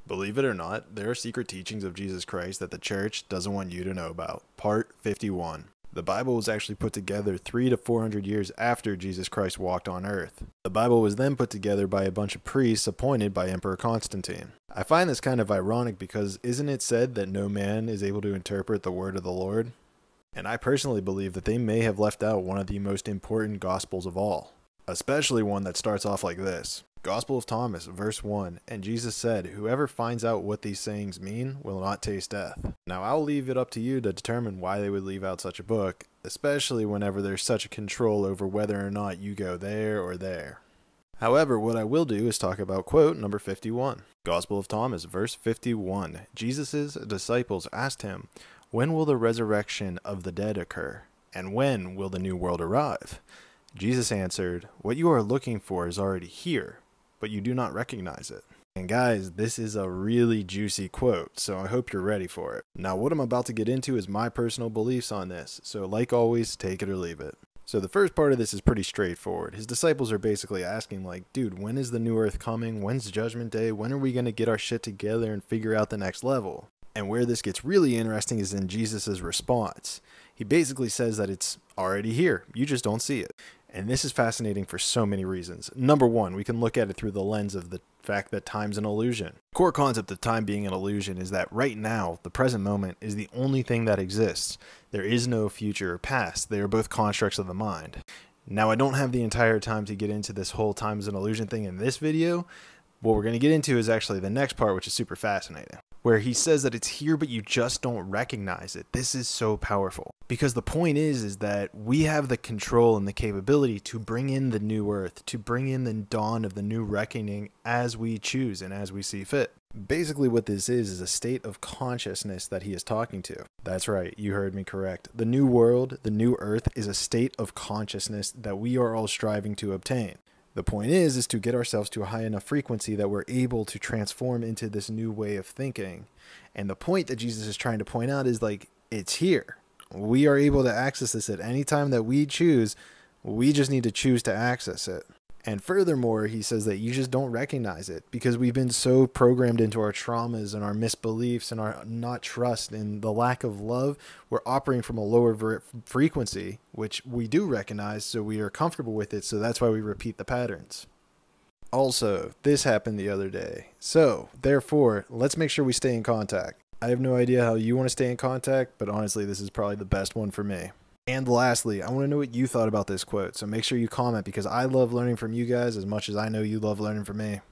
Believe it or not, there are secret teachings of Jesus Christ that the church doesn't want you to know about. Part 51. The Bible was actually put together 300 to 400 years after Jesus Christ walked on earth. The Bible was then put together by a bunch of priests appointed by Emperor Constantine. I find this kind of ironic because isn't it said that no man is able to interpret the word of the Lord? And I personally believe that they may have left out one of the most important gospels of all, especially one that starts off like this. Gospel of Thomas, verse 1, and Jesus said, "Whoever finds out what these sayings mean will not taste death." Now I'll leave it up to you to determine why they would leave out such a book, especially whenever there's such a control over whether or not you go there or there. However, what I will do is talk about quote number 51. Gospel of Thomas, verse 51. Jesus' disciples asked him, "When will the resurrection of the dead occur? And when will the new world arrive?" Jesus answered, "What you are looking for is already here, but you do not recognize it." And guys, this is a really juicy quote, so I hope you're ready for it. Now, what I'm about to get into is my personal beliefs on this, so like always, take it or leave it. So the first part of this is pretty straightforward. His disciples are basically asking like, dude, when is the new earth coming? When's Judgment Day? When are we going to get our shit together and figure out the next level? And where this gets really interesting is in Jesus' response. He basically says that it's already here. You just don't see it. And this is fascinating for so many reasons. Number one, we can look at it through the lens of the fact that time's an illusion. The core concept of time being an illusion is that right now, the present moment is the only thing that exists. There is no future or past. They are both constructs of the mind. Now, I don't have the entire time to get into this whole time's an illusion thing in this video. What we're going to get into is actually the next part, which is super fascinating, where he says that it's here, but you just don't recognize it. This is so powerful because the point is that we have the control and the capability to bring in the new earth, to bring in the dawn of the new reckoning as we choose and as we see fit. Basically what this is a state of consciousness that he is talking to. That's right, you heard me correct. The new world, the new earth is a state of consciousness that we are all striving to obtain. The point is to get ourselves to a high enough frequency that we're able to transform into this new way of thinking. And the point that Jesus is trying to point out is like, it's here. We are able to access this at any time that we choose. We just need to choose to access it. And furthermore, he says that you just don't recognize it because we've been so programmed into our traumas and our misbeliefs and our not trust and the lack of love. We're operating from a lower frequency, which we do recognize, so we are comfortable with it. So that's why we repeat the patterns. Also, this happened the other day. So therefore, let's make sure we stay in contact. I have no idea how you want to stay in contact, but honestly, this is probably the best one for me. And lastly, I want to know what you thought about this quote, so make sure you comment because I love learning from you guys as much as I know you love learning from me.